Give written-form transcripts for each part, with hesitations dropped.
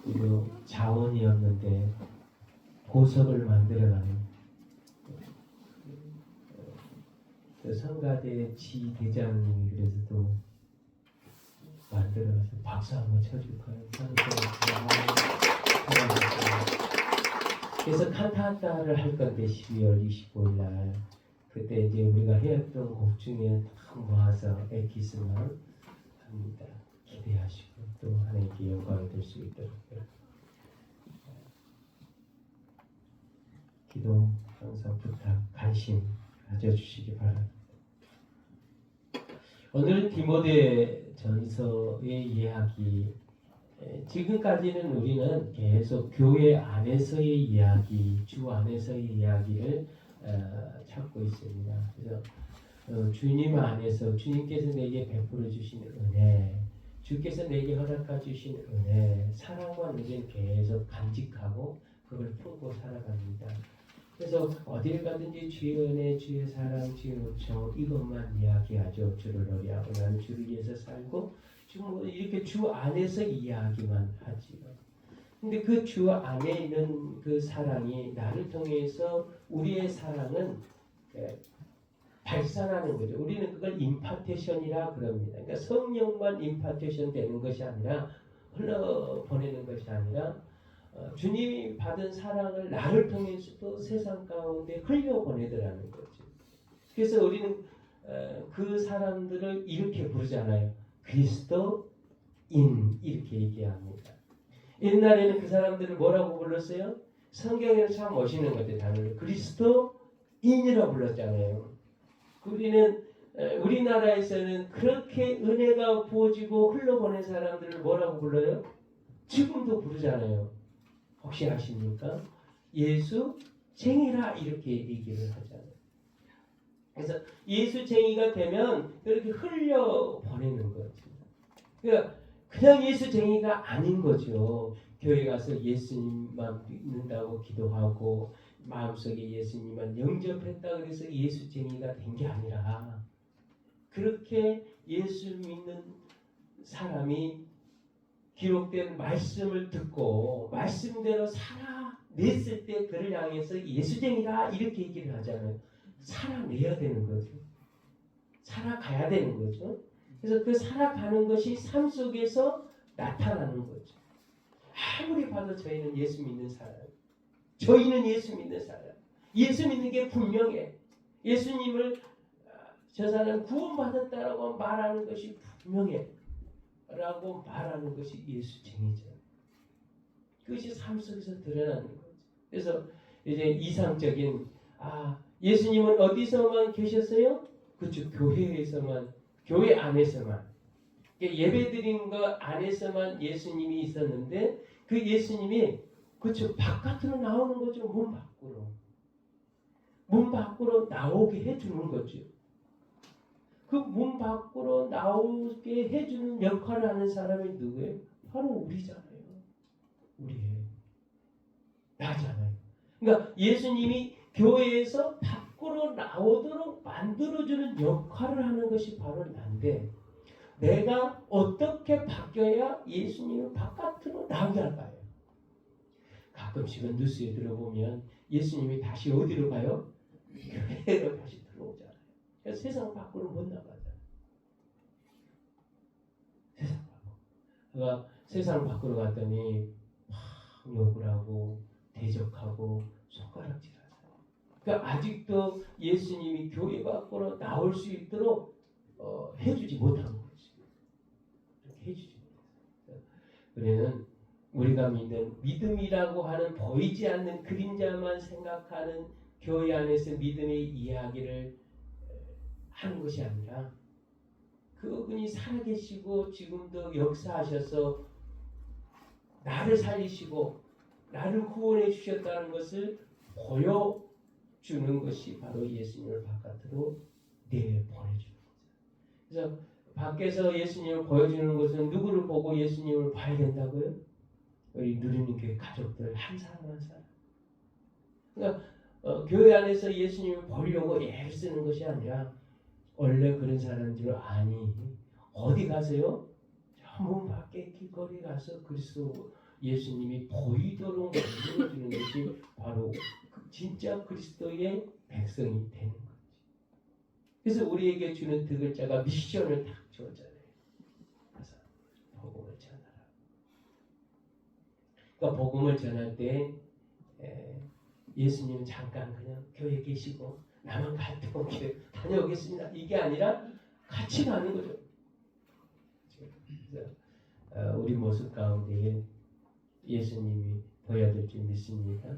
우리도 자원이었는데 보석을 만들어가는 그 성가대 지대장님이 그래서 또 만들어서 박수 한번 쳐줄까요? 그래서 칸타타를 할 건데 12월 25일 날 그때 이제 우리가 해왔던 곡 중에 다 모아서 엑기스만 합니다. 기대하시고 또 하나님께 영광이 될 수 있도록 기도 항상 부탁 관심 가져주시기 바랍니다. 오늘은 디모데 전서의 이야기, 지금까지는 우리는 계속 교회 안에서의 이야기, 주 안에서의 이야기를 찾고 있습니다. 그래서 주님 안에서 주님께서 내게 베풀어 주신 은혜, 주께서 내게 허락해 주신 은혜, 사랑과 우리는 계속 간직하고 그걸 품고 살아갑니다. 그래서 어딜 가든지 주의 은혜, 주의 사랑, 주의 요청 이것만 이야기하죠. 주를 노래하고 나는 주를 위해서 살고 이렇게 주 안에서 이야기만 하지요. 근데 그 주 안에 있는 그 사랑이 나를 통해서 우리의 사랑은 발산하는 거죠. 우리는 그걸 임파테이션이라 그럽니다. 그러니까 성령만 임파테이션 되는 것이 아니라 흘러 보내는 것이 아니라 주님이 받은 사랑을 나를 통해서도 세상 가운데 흘려보내더라는 거죠. 그래서 우리는 그 사람들을 이렇게 부르잖아요. 그리스도인 이렇게 얘기합니다. 옛날에는 그 사람들을 뭐라고 불렀어요? 성경에는 참 멋있는 것 같아요. 단어를 그리스도인이라고 불렀잖아요. 우리는 우리나라에서는 그렇게 은혜가 부어지고 흘러보낸 사람들을 뭐라고 불러요? 지금도 부르잖아요. 혹시 아십니까? 예수쟁이라 이렇게 얘기를 하잖아요. 그래서 예수쟁이가 되면 그렇게 흘려보내는 거죠. 그러니까 그냥 예수쟁이가 아닌 거죠. 교회 가서 예수님만 믿는다고 기도하고 마음속에 예수님만 영접했다 그래서 예수쟁이가 된 게 아니라 그렇게 예수 믿는 사람이 기록된 말씀을 듣고 말씀대로 살아냈을 때 그를 향해서 예수쟁이다 이렇게 얘기를 하잖아요. 살아내야 되는 거죠. 살아가야 되는 거죠. 그래서 그 살아가는 것이 삶 속에서 나타나는 거죠. 아무리 봐도 저희는 예수 믿는 사람, 저희는 예수 믿는 사람, 예수 믿는 게 분명해. 예수님을 저 사람 구원받았다라고 말하는 것이 분명해. 라고 말하는 것이 예수쟁이죠. 그것이 삶 속에서 드러나는 거죠. 그래서 이제 이상적인 예수님은 어디서만 계셨어요? 그렇죠. 교회에서만, 교회 안에서만. 예배 드린 것 안에서만 예수님이 있었는데 그 예수님이 그렇죠. 바깥으로 나오는 거죠. 문 밖으로. 문 밖으로 나오게 해주는 거죠. 그 문 밖으로 나오게 해주는 역할을 하는 사람이 누구예요? 바로 우리잖아요. 우리예요. 나잖아요. 그러니까 예수님이 교회에서 밖으로 나오도록 만들어주는 역할을 하는 것이 바로 난데 내가 어떻게 바뀌어야 예수님을 바깥으로 나오게 할까요? 가끔씩은 뉴스에 들어보면 예수님이 다시 어디로 가요? 교회로 다시 들어오잖아요. 그래서 세상 밖으로 못 나가잖아요. 세상 밖으로. 그러니까 세상 밖으로 갔더니 막 욕을 하고 대적하고 손가락질하잖아요. 그러니까 아직도 예수님이 교회 밖으로 나올 수 있도록 해주지 못한 거지. 그렇게 해주지 못했어요. 우리는 우리가 믿는 믿음이라고 하는 보이지 않는 그림자만 생각하는 교회 안에서 믿음의 이야기를 하는 것이 아니라 그분이 살아계시고 지금도 역사하셔서 나를 살리시고 나를 구원해 주셨다는 것을 보여주는 것이 바로 예수님을 바깥으로 내보내주는 거죠. 그래서 밖에서 예수님을 보여주는 것은 누구를 보고 예수님을 봐야 된다고요? 우리 누리는 교회 가족들 한 사람 한 사람. 그러니까 교회 안에서 예수님을 보려고 애를 쓰는 것이 아니라 원래 그런 사람인 줄 아니 어디 가세요? 문 밖에 길거리 가서 그리스도 예수님이 보이도록 만들어주는 것이 바로 진짜 그리스도의 백성이 되는 거지. 그래서 우리에게 주는 두 글자가 미션을 딱 주었잖아요. 그래서 복음을 전하라. 그러니까 복음을 전할 때 예수님은 잠깐 그냥 교회에 계시고 나만 갈 때 다녀오겠습니다. 이게 아니라 같이 가는 거죠. 그래서 우리 모습 가운데 예수님이 보여줄 줄 믿습니다.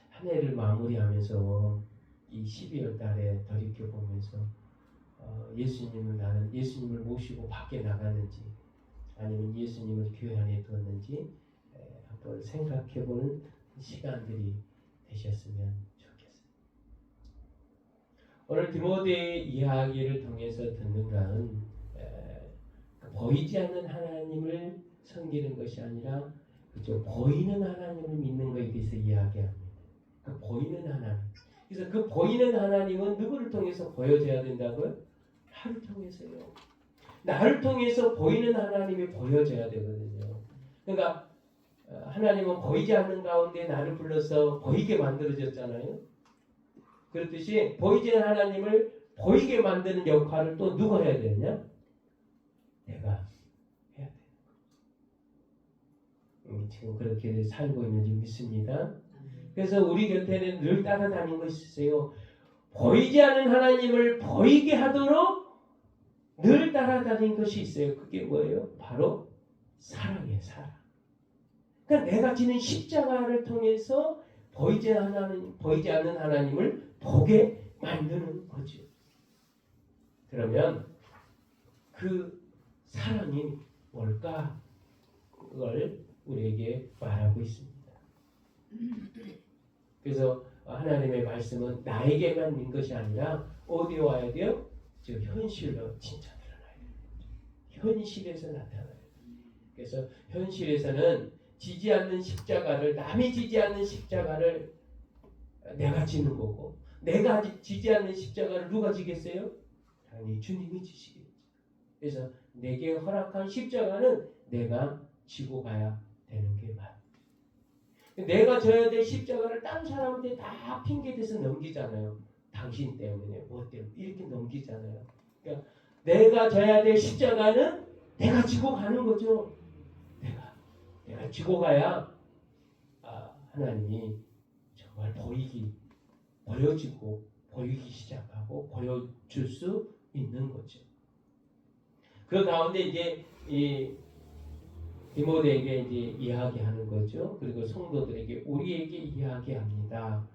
한 해를 마무리하면서 이 12월 달에 돌이켜 보면서 나는 예수님을 모시고 밖에 나가는지 아니면 예수님을 교회 안에 두었는지 한번 생각해 보는 시간들이 되셨으면 좋겠습니다. 오늘 디모데의 이야기를 통해서 듣는 것은 보이지 않는 하나님을 섬기는 것이 아니라 그죠? 보이는 하나님을 믿는 것에 대해서 이야기합니다. 그 보이는 하나님. 그래서 그 보이는 하나님은 누구를 통해서 보여져야 된다고요? 나를 통해서요. 나를 통해서 보이는 하나님이 보여져야 되거든요. 그러니까 하나님은 보이지 않는 가운데 나를 불러서 보이게 만들어졌잖아요. 그렇듯이 보이지 않는 하나님을 보이게 만드는 역할을 또 누가 해야 되느냐? 내가 해야 돼. 지금 그렇게 살고 있는지 믿습니다. 그래서 우리 곁에는 늘 따라다니는 것이 있어요. 보이지 않는 하나님을 보이게 하도록 늘 따라다니는 것이 있어요. 그게 뭐예요? 바로 사랑이에요. 사랑. 그러니까 내가 지는 십자가를 통해서 보이지 않는 하나님을 보게 만드는 거죠. 그러면 그 사랑이 뭘까? 그걸 우리에게 말하고 있습니다. 그래서 하나님의 말씀은 나에게만 있는 것이 아니라 어디에 와야 돼요? 즉 현실로 진짜 드러나야 돼요. 현실에서 나타나야 돼요. 그래서 현실에서는 지지 않는 십자가를 남이 지지 않는 십자가를 내가 지는 거고 내가 지지 않는 십자가를 누가 지겠어요? 당연히 주님이 지시겠죠. 그래서 내게 허락한 십자가는 내가 지고 가야 되는 게 맞아요. 내가 져야 될 십자가를 다른 사람한테 다 핑계대서 넘기잖아요. 당신 때문에 뭐 때문에 이렇게 넘기잖아요. 그러니까 내가 져야 될 십자가는 내가 지고 가는 거죠. 내가 지고 가야 하나님이 정말 보여지고 보이기 시작하고 보여줄 수 있는 거죠. 그 가운데 이제 이 디모데에게 이제 이야기하는 거죠. 그리고 성도들에게 우리에게 이야기합니다.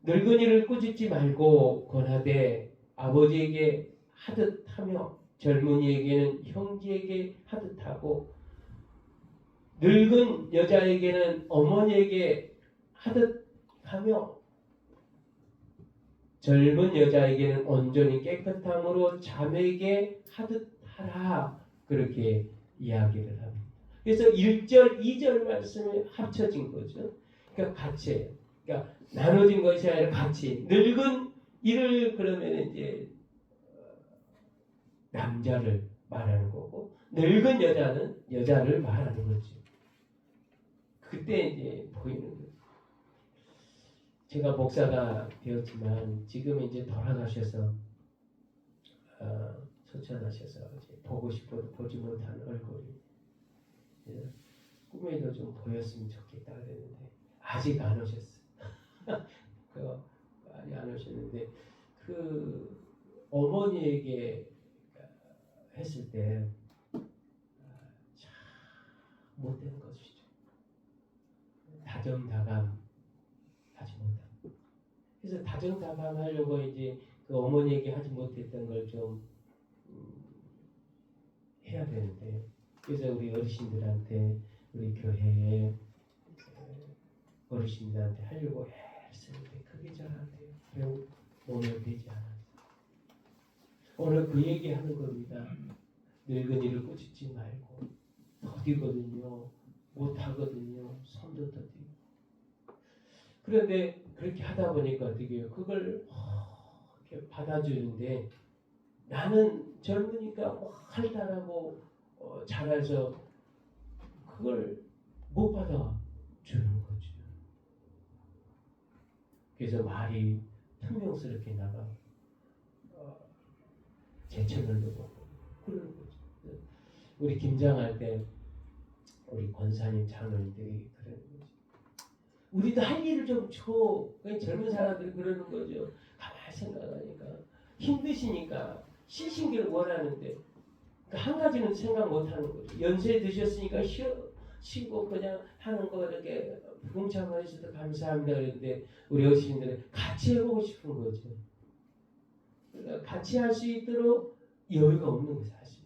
늙은이를 꾸짖지 말고 권하되 아버지에게 하듯 하며 젊은이에게는 형제에게 하듯 하고 늙은 여자에게는 어머니에게 하듯 하며 젊은 여자에게는 온전히 깨끗함으로 자매에게 하듯 하라. 그렇게 이야기를 합니다. 그래서 1절, 2절 말씀이 합쳐진 거죠. 그러니까 같이 해요. 그러니까 나눠진 것이 아니라 같이. 늙은 이를 그러면 이제 남자를 말하는 거고, 늙은 여자는 여자를 말하는 거죠. 그때 이제 보이는 거예요. 제가 목사가 되었지만 지금 이제 돌아가셔서 소천하셔서 보고 싶어도 보지 못한 얼굴이 꿈에도 좀 보였으면 좋겠다 그랬는데 아직 안 오셨어요. 많이 안 오셨는데 그 어머니에게 했을 때 참 못된 것이죠. 다정다감 하지 못한. 그래서 다정다감하려고 이제 그 어머니에게 하지 못했던 걸 좀 해야 되는데, 그래서 우리 어르신들한테 우리 교회에 어르신들한테 하려고 했었는데 그게 잘 안 돼요. 배우 오늘 되지 않아요. 오늘 그 얘기하는 겁니다. 늙은이를 꾸짖지 말고 더디거든요. 못하거든요. 손도 더디고. 그런데 그렇게 하다 보니까 어떻게 해요? 그걸 이렇게 받아주는데 나는 젊으니까 활달하고 잘해서 그걸 못 받아 주는 거죠. 그래서 말이 퉁명스럽게 나가 제천을 넣고 그러는 거죠. 우리 김장할 때 우리 권사님 장로님들이 그러는 거죠. 우리도 할 일을 좀 줘. 젊은 사람들이 그러는 거죠. 가만히 생각하니까 힘드시니까 쉬신기를 원하는데 한 가지는 생각 못하는 거죠. 연세 드셨으니까 쉬고 그냥 하는 거 이렇게 봉창만 해주셔도 감사합니다 그랬는데 우리 어르신들은 같이 해보고 싶은 거죠. 그러니까 같이 할 수 있도록 여유가 없는 거죠 사실.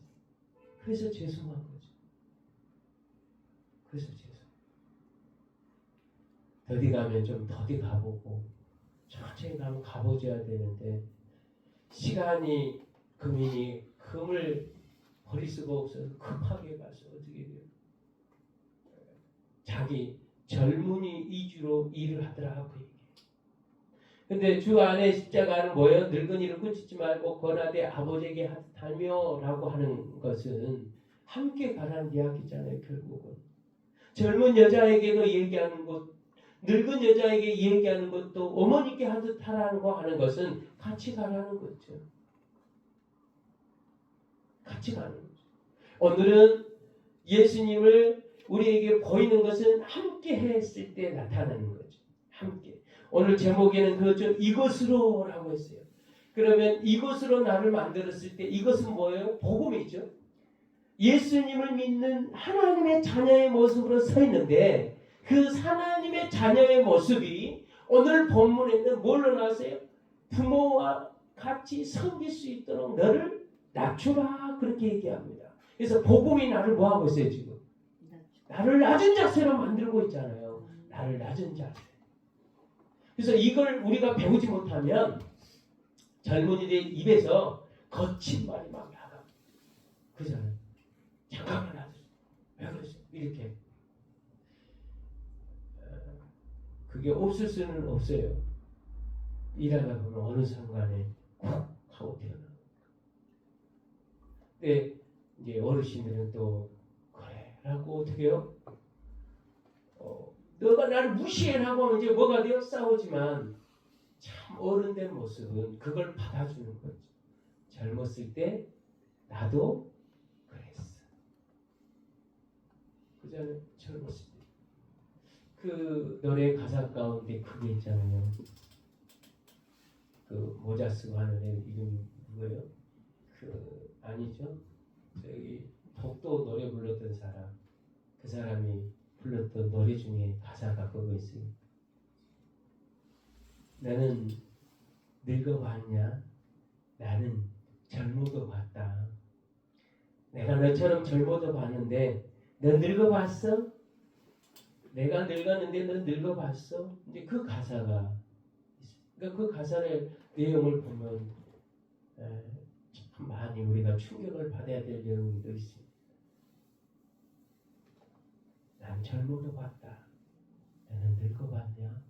그래서 죄송한 거죠. 그래서 죄송. 더디 가면 좀 더디 가보고 천천히 가면 가보줘야 되는데 시간이 금을 버릴 수가 없어서 급하게 가서 어떻게 돼요? 자기 젊은이 위주로 일을 하더라고. 근데 주 안에 십자가는 뭐예요? 늙은이를 꾸짖지 말고 권하되 아버지에게 달며라고 하는 것은 함께 가라는 이야기잖아요. 결국은 젊은 여자에게도 얘기하는 것, 늙은 여자에게 얘기하는 것도 어머니께 하듯 하라는 거 하는 것은 같이 가라는 거죠. 같이 가는 거죠. 오늘은 예수님을 우리에게 보이는 것은 함께 했을 때 나타나는 거죠. 함께. 오늘 제목에는 그렇죠. 이것으로라고 했어요. 그러면 이것으로 나를 만들었을 때 이것은 뭐예요? 복음이죠. 예수님을 믿는 하나님의 자녀의 모습으로 서 있는데 그 하나님의 자녀의 모습이 오늘 본문에는 뭘로 나왔어요? 부모와 같이 섬길 수 있도록 너를 낮추라 그렇게 얘기합니다. 그래서 복음이 나를 뭐하고 있어요 지금? 나를 낮은 자세로 만들고 있잖아요. 나를 낮은 자세. 그래서 이걸 우리가 배우지 못하면 젊은이들 입에서 거친 말이 막 나가. 그잖아요. 잠깐만 놔두세요. 왜 그러세요? 이렇게. 그게 없을 수는 없어요. 일하다 보면 어느 순간에 쿡 하고 태어나요. 근데 이제 어르신들은 또 그래 라고 어떻게 해요? 너가 나를 무시해라고 하면 이제 뭐가 돼요? 싸우지만 참 어른된 모습은 그걸 받아주는 거죠. 젊었을 때 나도 그랬어. 그잖아요. 젊었을 때. 그 노래 가사 가운데 그게 있잖아요. 그 모자 쓰고 하는 애 이름이 누구예요? 아니죠. 저기 독도 노래 불렀던 사람. 그 사람이 불렀던 노래 중에 가사가 그거 있어요. 나는 늙어봤냐? 나는 젊어도 봤다. 내가 너처럼 젊어도 봤는데 너 늙어봤어? 내가 늙었는데 너 늙어봤어? 이제 그 가사가 그러니까 그 가사의 내용을 보면 참 많이 우리가 충격을 받아야 될 내용도 있습니다. 난 젊어도 봤다. 너는 늙어봤냐?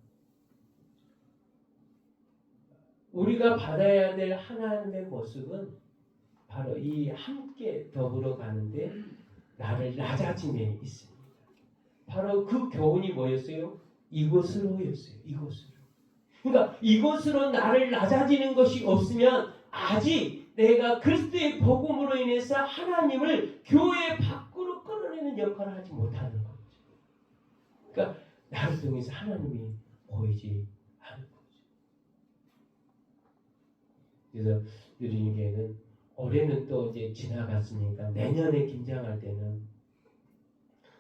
우리가 받아야 될 하나님의 모습은 바로 이 함께 더불어 가는데 나를 낮아짐에 있습니다. 바로 그 교훈이 뭐였어요? 이것으로였어요. 이것으로. 그러니까 이것으로 나를 낮아지는 것이 없으면 아직 내가 그리스도의 복음으로 인해서 하나님을 교회 밖으로 끌어내는 역할을 하지 못하는 거죠. 그러니까 나를 통해서 하나님이 보이지 않는 거죠. 그래서 유진이교회는 올해는 또 이제 지나갔으니까 내년에 김장할 때는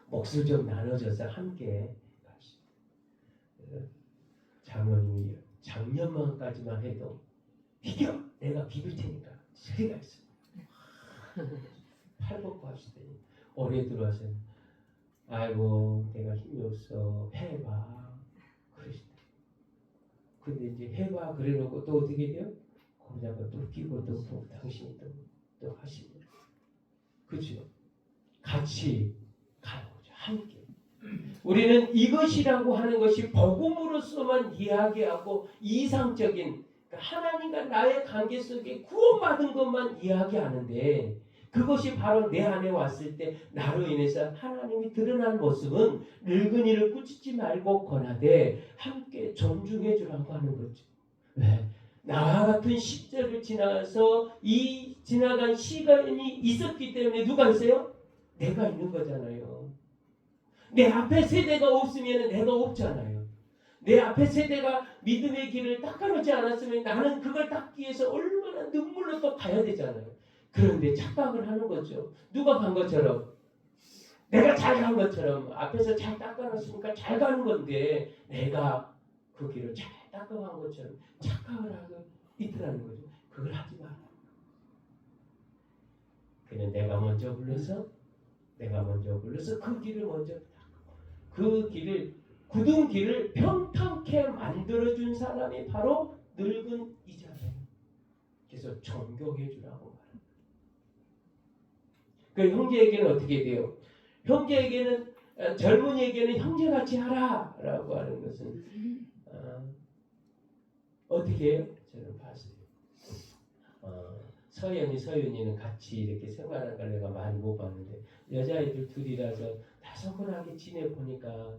몫을 좀 나눠줘서 함께 갑시다. 장로님이 작년만까지만 해도 비겨! 내가 비빌 테니까 소리가 있어. 팔 걷고 하시더니 올해 들어와서 아이고 내가 힘이 없어 해봐 그러시다. 근데 이제 해봐 그래놓고 또 어떻게 돼요? 거기다가 또 끼고 또 당신이 또 하십니다. 그렇죠? 같이 가는 거죠. 함께. 우리는 이것이라고 하는 것이 복음으로서만 이야기하고 이상적인 하나님과 나의 관계 속에 구원받은 것만 이야기하는데 그것이 바로 내 안에 왔을 때 나로 인해서 하나님이 드러난 모습은 늙은이를 꾸짖지 말고 권하되 함께 존중해 주라고 하는 거죠. 왜? 나와 같은 시절을 지나서 이 지나간 시간이 있었기 때문에 누가 있어요? 내가 있는 거잖아요. 내 앞에 세대가 없으면 내가 없잖아요. 내 앞에 세대가 믿음의 길을 닦아놓지 않았으면 나는 그걸 닦기 위해서 얼마나 눈물로 또 가야 되잖아요. 그런데 착각을 하는 거죠. 누가 간 것처럼 내가 잘 간 것처럼 앞에서 잘 닦아놨으니까 잘 가는 건데 내가 그 길을 잘 닦아간 것처럼 착각을 하고 있더라는 거죠. 그걸 하지 마라. 그냥 내가 먼저 불러서 그 길을 먼저 닦고 그 길을 굳은 길을 평탄케 만들어준 사람이 바로 늙은 이잖아요. 그래서 존경해 주라고 말합니다. 그 형제에게는 어떻게 돼요? 형제에게는 젊은이에게는 형제같이 하라라고 하는 것은 어떻게 해요? 저는 봤어요. 서윤이는 같이 이렇게 생활하는 걸 내가 많이 못 봤는데 여자아이들 둘이라서 다소곳하게 지내보니까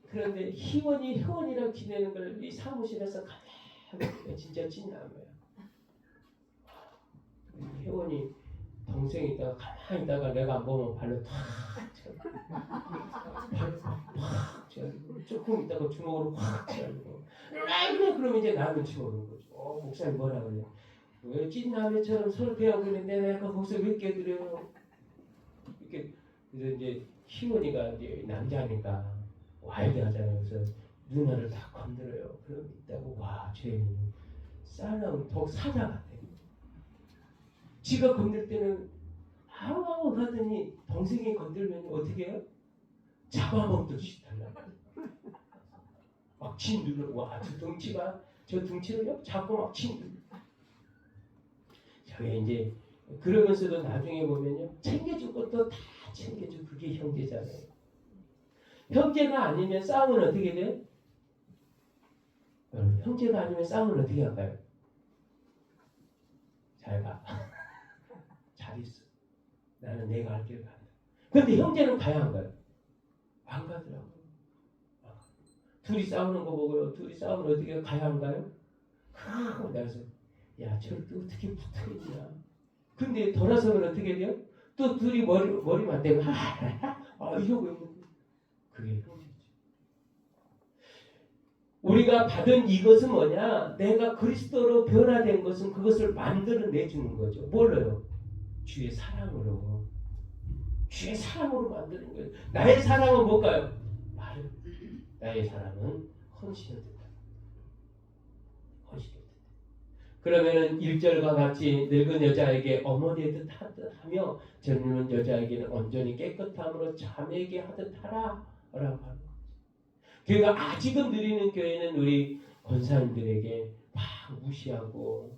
그런데 혜원이랑 지내는 걸 이 사무실에서 가만히 진짜 찐남이야. 혜원이 동생이 있다가 가만히 있다가 내가 안 보면 발로 탁 차고 조금 있다가 주먹으로 확 차고 그래 그럼 이제 나 눈치 보는 거죠. 목사님 뭐라 그래? 왜 찐남매처럼 서로 대하고 있는데 내가 거기서 왜 깨드려요? 이렇게 그래서 이제 희원이가 이제 남자니까 와일드하잖아요. 그래서 누나를 다 건드려요. 그럼 있다고 와 죄인이 싸나운 독 사자 같아. 지가 건들 때는 아우 하더니 동생이 건들면 어떻게 해요? 잡아먹듯이 달라고. 막 짓누르고 와 저 덩치를요 자꾸 막 짓누르고. 저게 이제 그러면서도 나중에 보면요 챙겨줄 것도 다 챙겨줘. 그게 형제잖아요. 형제가 아니면 싸움은 어떻게 돼요? 형제가 아니면 싸움은 어떻게 할까요? 잘 가. 잘 있어. 나는 내가 할 길을 간다. 근데 형제는 가야 안 가요? 안 가더라고요. 둘이 싸우는 거 보고요. 둘이 싸우면 어떻게 가야 안 가요? 그러고 나서 야 저렇게 어떻게 붙어있냐. 근데 돌아서면 어떻게 돼요? 또 둘이 머리 맞대고 이러고 있는 거예요. 그게 형제죠. 우리가 받은 이것은 뭐냐? 내가 그리스도로 변화된 것은 그것을 만들어내주는 거죠. 뭘로요? 주의 사랑으로. 주의 사랑으로 만드는 거예요. 나의 사랑은 뭘까요? 말은 나의 사랑은 헌신을 뜻합니다. 헌신을 뜻합니다. 그러면은 1절과 같이 늙은 여자에게 어머니의 듯 하며 젊은 여자에게는 온전히 깨끗함으로 자매에게 하듯 하라 라고 하는 거죠. 그러니까 아직은 누리는 교회는 우리 권사님들에게 막 무시하고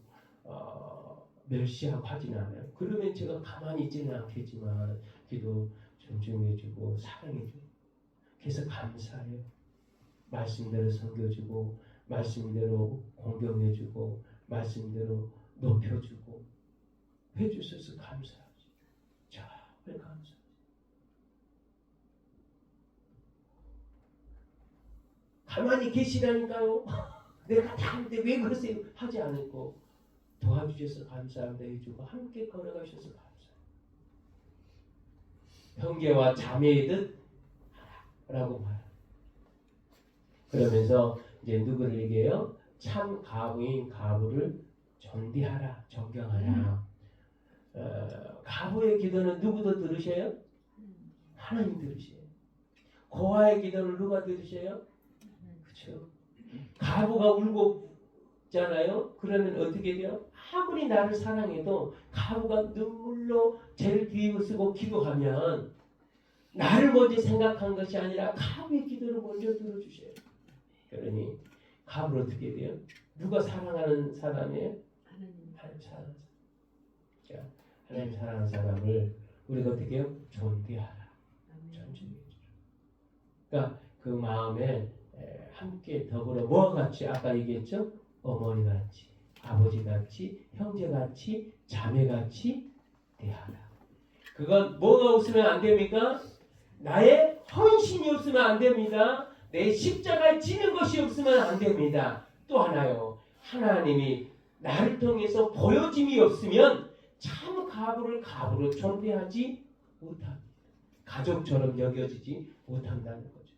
멸시하고 하진 않아요. 그러면 제가 가만히 있지는 않겠지만 기도 존중해주고 사랑해주고 그래서 감사해요. 말씀대로 섬겨주고 말씀대로 공경해주고 말씀대로 높여주고 해주셔서 감사하죠. 정말 감사하죠. 가만히 계시라니까요. 내가 다 하는데 왜 그러세요? 하지 않고 도와주셔서 감사합니다 해주고 함께 걸어가셔서 감사합니다. 형제와 자매이듯 하라고 말합니다. 그러면서 이제 누구를 얘기해요? 참 가부인 가부를 존대하라, 존경하라. 가부의 기도는 누구도 들으셔요? 하나님 들으셔요. 고아의 기도는 누가 들으셔요? 그렇죠. 가부가 울고 잖아요. 그러면 어떻게 돼요? 아무리 나를 사랑해도 가부가 눈물로 죄를 뒤집어쓰고 기도하면 나를 먼저 생각한 것이 아니라 가부의 기도를 먼저 들어주셔요. 그러니 가부는 어떻게 돼요? 누가 사랑하는 사람이에요? 하나님 사랑하는 사람. 자, 하나님 사랑하는 사람을 우리가 어떻게 해요? 존대하라. 존중해주라. 그러니까 그 마음에 함께 더불어 뭐와 같이 아까 얘기했죠? 어머니같이, 아버지같이, 형제같이, 자매같이 대하라. 그건 뭐가 없으면 안 됩니까? 나의 헌신이 없으면 안 됩니다. 내 십자가에 지는 것이 없으면 안 됩니다. 또 하나요. 하나님이 나를 통해서 보여짐이 없으면 참 가부를 가부로 존대하지 못합니다. 가족처럼 여겨지지 못한다는 거죠.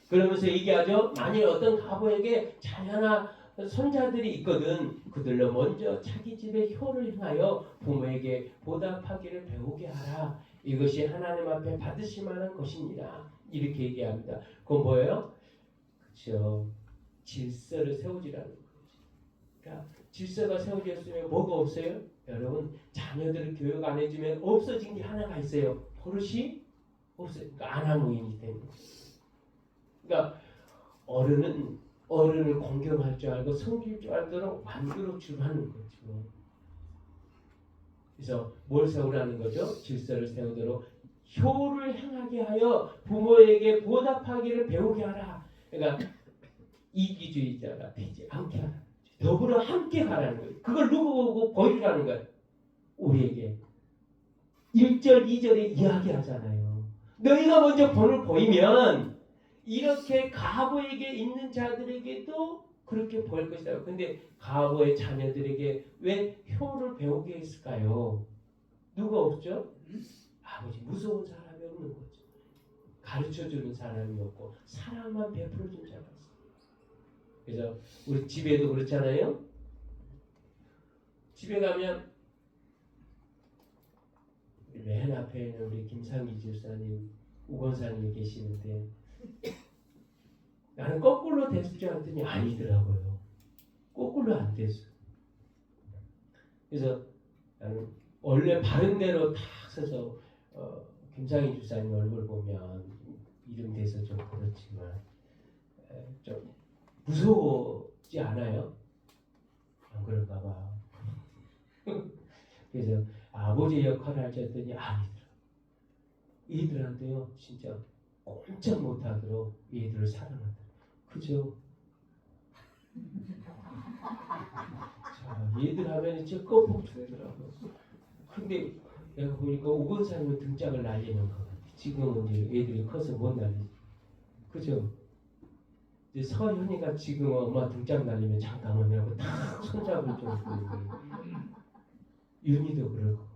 그러면서 얘기하죠. 만일 어떤 가부에게 자녀나 손자들이 있거든 그들로 먼저 자기 집의 효를 행하여 부모에게 보답하기를 배우게 하라. 이것이 하나님 앞에 받으실 만한 것입니다. 이렇게 얘기합니다. 그건 뭐예요? 그렇죠. 질서를 세우지라는 거죠. 그러니까 질서가 세워졌으면 뭐가 없어요? 여러분 자녀들을 교육 안 해주면 없어진 게 하나가 있어요. 버릇이 없어요. 그러니까 안하무인이 되는 거예요. 그러니까 어른을 공경할 줄 알고 섬길 줄 알도록 만들어 주라는 거죠. 그래서 뭘 세우라는 거죠? 질서를 세우도록 효를 행하게 하여 부모에게 보답하기를 배우게 하라. 그러니까 이기주의자가 되지 않게 하라. 더불어 함께 가라는 거예요. 그걸 누구 보고 보이라는 거예요. 우리에게 1절 2절에 이야기하잖아요. 너희가 먼저 본을 보이면 이렇게 가부에게 있는 자들에게도 그렇게 보일 것이다. 근데 가부의 자녀들에게 왜 효를 배우게 했을까요? 누가 없죠? 아버지 무서운 사람이 없는 거죠. 가르쳐주는 사람이 없고 사랑만 베풀어준 자가 있어요. 그래서 우리 집에도 그렇잖아요. 집에 가면 맨 앞에 있는 우리 김상기 집사님, 우건사님이 계시는데 나는 거꾸로 됐을 줄 알았더니 아니더라고요. 거꾸로 안 됐어요. 그래서 나는 원래 바른 대로 탁 서서 김상희 집사님 얼굴 보면 이름 돼서 좀 그렇지만 좀 무서워지 않아요? 안 그럴까 봐. 그래서 아버지 역할을 하셨더니 아니더라. 얘들한테요 진짜 꼼짝 못하도록 얘들을 사랑한다. 그죠? 자, 얘들 하면 진짜 껌뻑 죽더라고. 근데 내가 보니까 오건사님은 등짝을 날리는 것 같아. 지금은 이제 애들이 커서 못 날리지. 그죠? 이제 서현이가 지금 엄마 등짝 날리면 잠깐만 하고 딱 손잡을 정도인데 윤희도 그럴 것 같고.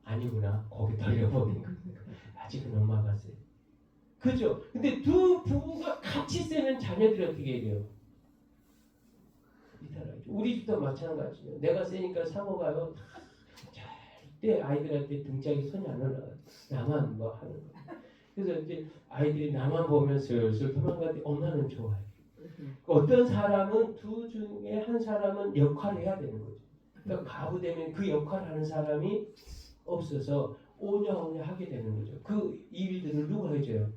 아니구나. 거기 돌려보낸 거. 아직은 엄마가 세. 그죠? 근데 두 부부가 같이 세면 자녀들이 어떻게 해요? 우리 집도 마찬가지예요. 내가 세니까 사모가요. 절대 아이들한테 등짝이 손이 안 올라가요. 나만 뭐 하는 거예요. 그래서 이제 아이들이 나만 보면 슬슬 도망가는데 엄마는 좋아요. 어떤 사람은 두 중에 한 사람은 역할을 해야 되는 거죠. 그러니까 가부 되면 그 역할을 하는 사람이 없어서 오냐오냐 하게 되는 거죠. 그 일들을 누가 해줘요?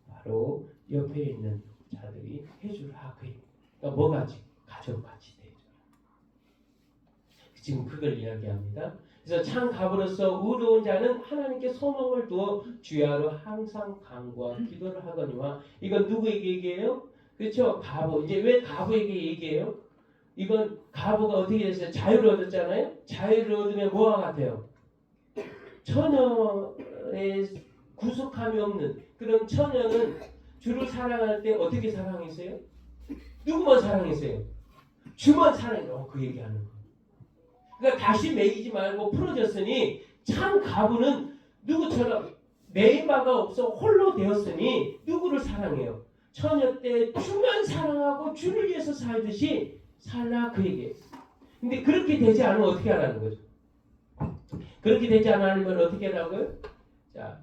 바로 옆에 있는 자들이 해주라. 그러니까 뭐같이? 가족같이 되죠. 지금 그걸 이야기합니다. 그래서 참 가부로서 의로운 자는 하나님께 소망을 두어 주야로 항상 간구와 기도를 하거니와 이건 누구에게 얘기해요? 그렇죠? 가부. 이제 왜 가부에게 얘기해요? 이건 가부가 어떻게 됐어요? 자유를 얻었잖아요. 자유를 얻으면 뭐와 같아요? 처녀의 구속함이 없는 그런 처녀는 주를 사랑할 때 어떻게 사랑했어요? 누구만 사랑했어요? 주만 사랑해요. 그 얘기하는 거. 그러니까 다시 매이지 말고 풀어졌으니 참 가부는 누구처럼 매임바가 없어 홀로 되었으니 누구를 사랑해요? 처녀 때 주만 사랑하고 주를 위해서 살듯이 살라 그 얘기예요. 근데 그렇게 되지 않으면 어떻게 하라는 거죠? 그렇게 되지 않으면 어떻게 하라고요? 자,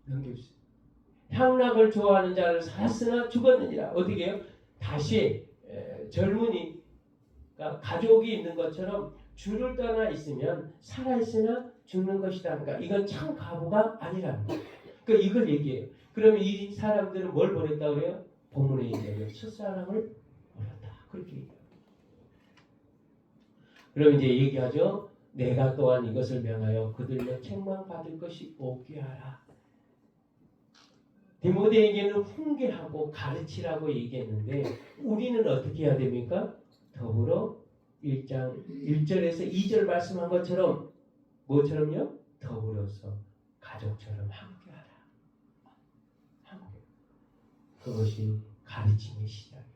넘겨주세요. 향락을 좋아하는 자를 살았으나 죽었느니라. 어떻게 해요? 다시 젊은이가 가족이 있는 것처럼 주를 떠나 있으면 살아있으나 죽는 것이다. 그러니까 이건 참 가부가 아니라는 거예요. 그러니까 이걸 얘기해요. 그러면 이 사람들은 뭘 보냈다고 그래요? 본문에 얘기해요. 첫사랑을 버렸다. 그렇게 얘기해요. 그럼 이제 얘기하죠. 내가 또한 이것을 명하여 그들로 책망받을 것이 없게 하라. 디모데에게는 훈계하고 가르치라고 얘기했는데 우리는 어떻게 해야 됩니까? 더불어 1장 1절에서 2절 말씀한 것처럼 뭐처럼요? 더불어서 가족처럼 함께하라. 함께. 그것이 가르침의 시작입니다.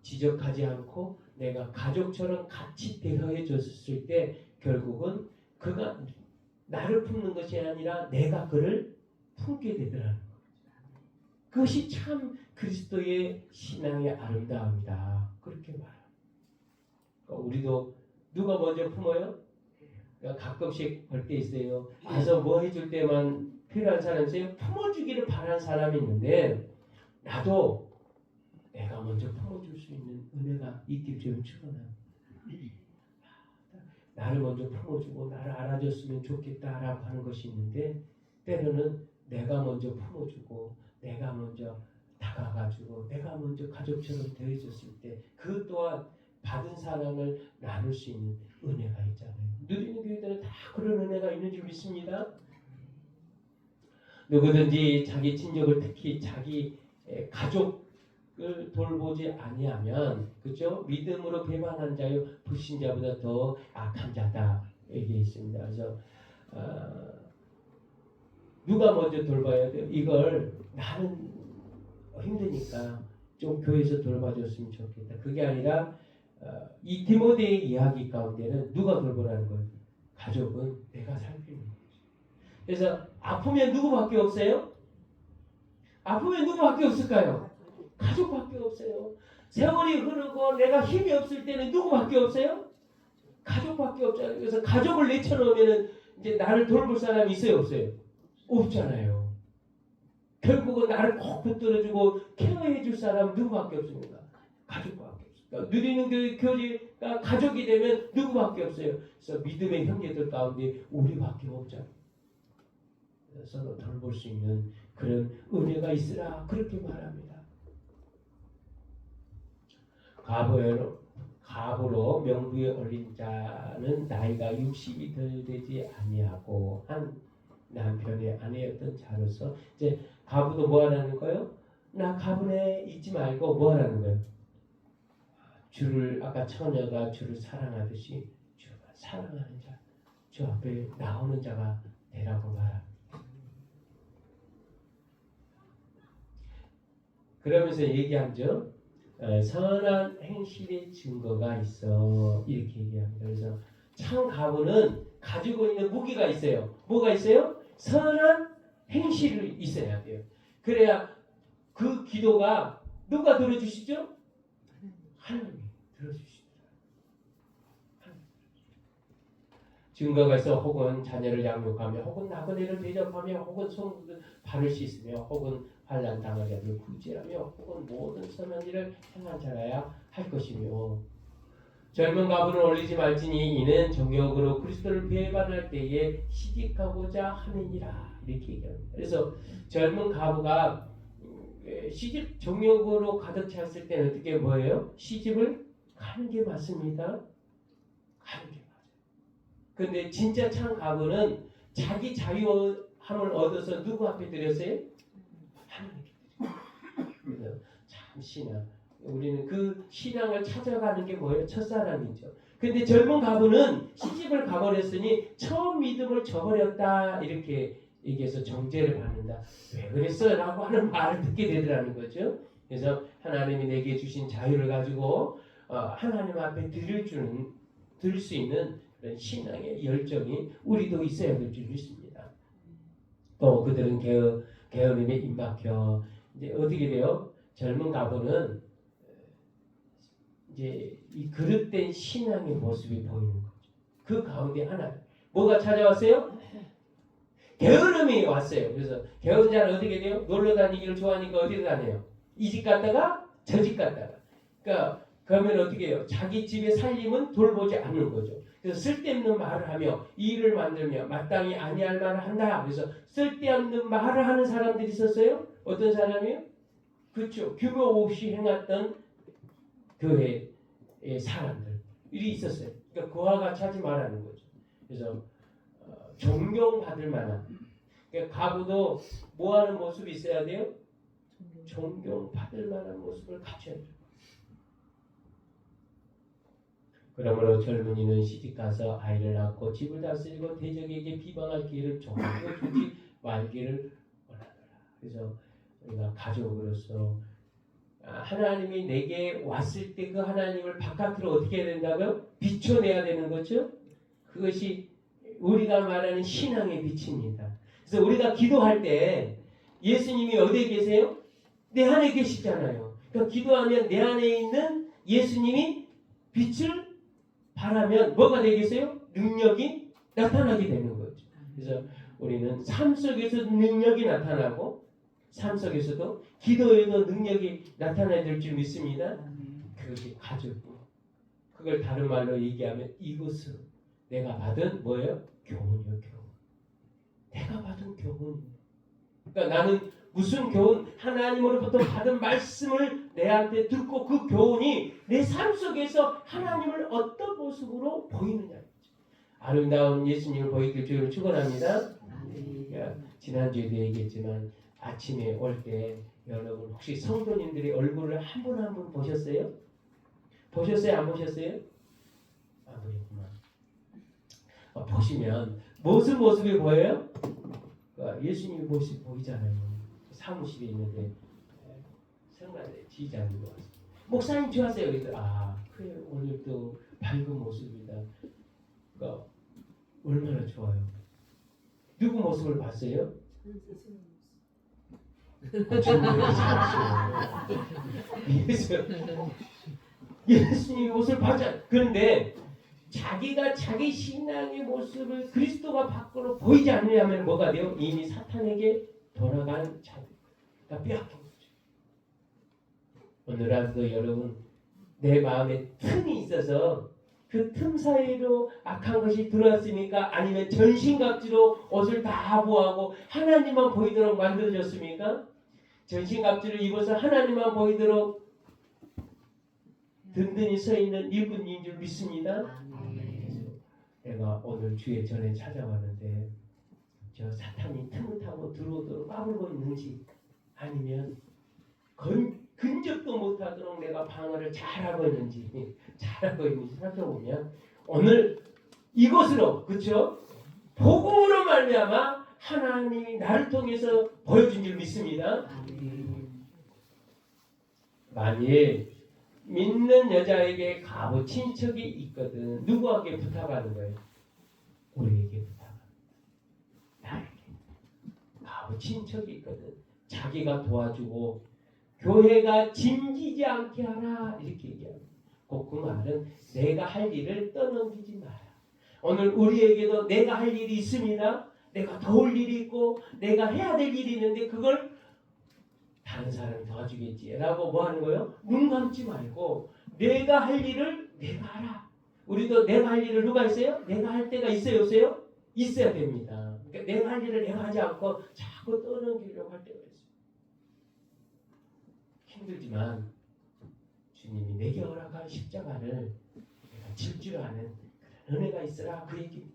지적하지 않고 내가 가족처럼 같이 대화해 줬을 때 결국은 그가 나를 품는 것이 아니라 내가 그를 품게 되더라는 거예요. 그것이 참 그리스도의 신앙의 아름다움이다. 그렇게 말합니다. 그러니까 우리도 누가 먼저 품어요? 그러니까 가끔씩 볼 때 있어요. 가서 뭐 해줄 때만 필요한 사람이 있어요. 품어주기를 바라는 사람이 있는데 나도 내가 먼저 품어줄 수 있는 은혜가 있길 좀 축원합니다. 나를 먼저 품어주고 나를 알아줬으면 좋겠다라고 하는 것이 있는데 때로는 내가 먼저 품어주고 내가 먼저 다가가지고 내가 먼저 가족처럼 대해줬을 때 그 또한 받은 사랑을 나눌 수 있는 은혜가 있잖아요. 누리는 교회들은 다 그런 은혜가 있는 줄 믿습니다. 누구든지 자기 친족을 특히 자기 가족을 돌보지 아니하면 그죠? 믿음으로 배반한 자요 불신자보다 더 악한 자다 얘기했습니다. 그래서 누가 먼저 돌봐야 돼요? 이걸 나는 힘드니까 좀 교회에서 돌봐줬으면 좋겠다. 그게 아니라 이 디모데의 이야기 가운데는 누가 돌보라는 거예요? 가족은 내가 살피는 거예요. 그래서 아프면 누구밖에 없어요? 아프면 누구밖에 없을까요? 가족밖에 없어요. 세월이 흐르고 내가 힘이 없을 때는 누구밖에 없어요? 가족밖에 없잖아요. 그래서 가족을 내쳐놓으면 이제 나를 돌볼 사람이 있어요, 없어요? 없잖아요. 결국은 나를 꼭 붙들어주고 케어해줄 사람 누구밖에 없습니다. 가족밖에 없어요. 그러니까 누리는 교회가 가족이 되면 누구밖에 없어요. 그래서 믿음의 형제들 가운데 우리밖에 없잖아요. 서로 돌볼 수 있는 그런 은혜가 있으라 그렇게 말합니다. 갑으로 명부에 올린 자는 나이가 60이 덜 되지 아니하고 한 남편의 아내였던 자로서 이제 가부도 뭐 하라는 거예요? 나 가부네 잊지 말고 뭐 하라는 거예요? 주를 아까 처녀가 주를 사랑하듯이 주가 사랑하는 자, 주 앞에 나오는 자가 되라고 말합니다. 그러면서 얘기하죠. 선한 행실의 증거가 있어 이렇게 얘기합니다. 그래서 참 가부는 가지고 있는 무기가 있어요. 뭐가 있어요? 선한 행실이 있어야 돼요. 그래야 그 기도가 누가 들어주시죠? 하나님이 들어주십니다. 증거가 있어 혹은 자녀를 양육하며 혹은 나그네를 대접하며 혹은 손 발을 씻으며 혹은 환난 당하게 하며 구제하며 혹은 모든 선한 일을 행한 자라야 할 것이며 젊은 가부는 올리지 말지니 이는 정욕으로 그리스도를 배반할 때에 시집가고자 함이니라 이렇게 얘기합니다. 그래서 젊은 가부가 시집 정욕으로 가득 찼을 때는 어떻게 뭐예요? 시집을 가는 게 맞습니다. 가는 게 맞아요. 근데 진짜 참 가부는 자기 자유함을 얻어서 누구 앞에 드렸어요? 하나님께 드렸어요. 그래서 참 신앙. 우리는 그 신앙을 찾아가는 게 뭐예요? 첫사랑이죠. 근데 젊은 가부는 시집을 가버렸으니 처음 믿음을 저버렸다 이렇게 얘기해서 정죄를 받는다. 왜 그랬어? 라고 하는 말을 듣게 되더라는 거죠. 그래서 하나님이 내게 주신 자유를 가지고 하나님 앞에 드릴 수 있는 그런 신앙의 열정이 우리도 있어야 될 줄 믿습니다. 또 그들은 게으름에 입막혀 이제 어떻게 돼요? 젊은 가부는 이제 이 그릇된 신앙의 모습이 보이는 거죠. 그 가운데 하나 뭐가 찾아왔어요? 게으름이 왔어요. 그래서 게으른 자는 어떻게 돼요? 놀러 다니기를 좋아하니까 어디로 다녀요? 이 집 갔다가 저 집 갔다가. 그러니까 그러면 어떻게 해요? 자기 집의 살림은 돌보지 않는 거죠. 그래서 쓸데없는 말을 하며 일을 만들며 마땅히 아니할 말을 한다. 그래서 쓸데없는 말을 하는 사람들이 있었어요. 어떤 사람이요? 그렇죠. 규모 없이 행했던 교회의 사람들이 있었어요. 그러니까 그와 같이 하지 말라는 거죠. 그래서 존경받을 만한 그러니까 가부도 뭐하는 모습이 있어야 돼요? 존경받을 만한 모습을 갖춰야 돼요. 그러므로 젊은이는 시집가서 아이를 낳고 집을 다스리고 대적에게 비방할 기회를 조금도 주지 말기를 원하노라. 그래서 우리가 가족으로서 하나님이 내게 왔을 때 그 하나님을 바깥으로 어떻게 해야 된다고요? 비춰내야 되는 거죠. 그것이 우리가 말하는 신앙의 빛입니다. 그래서 우리가 기도할 때 예수님이 어디에 계세요? 내 안에 계시잖아요. 그러니까 기도하면 내 안에 있는 예수님이 빛을 바라면 뭐가 되겠어요? 능력이 나타나게 되는 거죠. 그래서 우리는 삶 속에서 능력이 나타나고 삶 속에서도 기도에도 능력이 나타나야 될 줄 믿습니다. 그것이 가족이고 그걸 다른 말로 얘기하면 이것은 내가 받은 뭐예요? 교훈이요, 교훈. 내가 받은 교훈. 그러니까 나는 무슨 교훈? 하나님으로부터 받은 말씀을 내한테 듣고 그 교훈이 내 삶 속에서 하나님을 어떤 모습으로 보이느냐. 아름다운 예수님을 보이길 주를 축원합니다. 지난주에도 얘기했지만 아침에 올 때 여러분 혹시 성도님들의 얼굴을 한 분 한 분 보셨어요? 보셨어요? 안 보셨어요? 안 보셨구나. 보시면 무슨 모습이 보여요? 예수님의 모습이 보이잖아요. 사무실에 있는데 성가대 지휘자님이 왔어요. 목사님 좋았어요. 그래서 그래 오늘도 밝은 모습이다. 그러니까 얼마나 좋아요. 누구 모습을 봤어요? 예수님의 모습을 봤잖아요. 그런데 자기가 자기 신앙의 모습을 그리스도가 밖으로 보이지 않으려면 뭐가 돼요? 이미 사탄에게 돌아간 자들. 그러니까 빼앗긴 거죠. 오늘 하루도 여러분 내 마음에 틈이 있어서 그 틈 사이로 악한 것이 들어왔습니까? 아니면 전신갑주로 옷을 다 보호하고 하나님만 보이도록 만들어졌습니까? 전신갑주를 입어서 하나님만 보이도록 든든히 서 있는 일꾼인 줄 믿습니다. 내가 오늘 주에 전에 찾아왔는데 저 사탄이 틈을 타고 들어오도록 까불고 있는지 아니면 근접도 못하도록 내가 방어를 잘하고 있는지 살펴보면 오늘 이것으로 그렇죠? 복음으로 말미암아 하나님이 나를 통해서 보여준 줄 믿습니다. 만일 믿는 여자에게 가부 친척이 있거든 누구에게 부탁하는 거예요? 우리에게 부탁합니다. 나에게 가부 친척이 있거든 자기가 도와주고 교회가 짐지지 않게 하라 이렇게 얘기합니다. 그 말은 내가 할 일을 떠넘기지 마라. 오늘 우리에게도 내가 할 일이 있습니다. 내가 도울 일이 있고 내가 해야 될 일이 있는데 그걸 다른 사람이 도와주겠지 라고 뭐 하는 거예요? 눈 감지 말고 내가 할 일을 내가 하라. 우리도 내가 할 일을 누가 있어요? 내가 할 때가 있어요 없어요? 있어야 됩니다. 그러니까 내가 할 일을 내가 하지 않고 자꾸 떠넘기려고 할 때가 있어요. 힘들지만 주님이 내게 허락한 십자가를 내가 질 줄 아는 그런 은혜가 있으라 그 얘기입니다.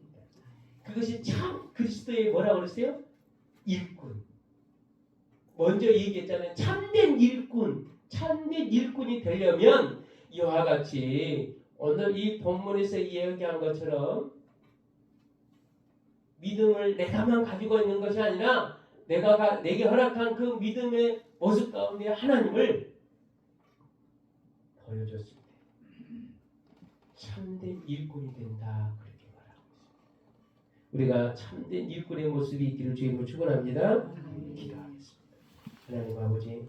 그것이 참 그리스도의 뭐라고 그랬어요? 일꾼. 먼저 얘기했잖아요. 참된 일꾼이 되려면 이와 같이 오늘 이 본문에서 이야기한 것처럼 믿음을 내가만 가지고 있는 것이 아니라 내게 허락한 그 믿음의 모습 가운데 하나님을 보여줬을 때 참된 일꾼이 된다 그렇게 말하고 있습니다. 우리가 참된 일꾼의 모습이 있기를 주님으로 축원합니다. 기도하겠습니다. 하나님 아버지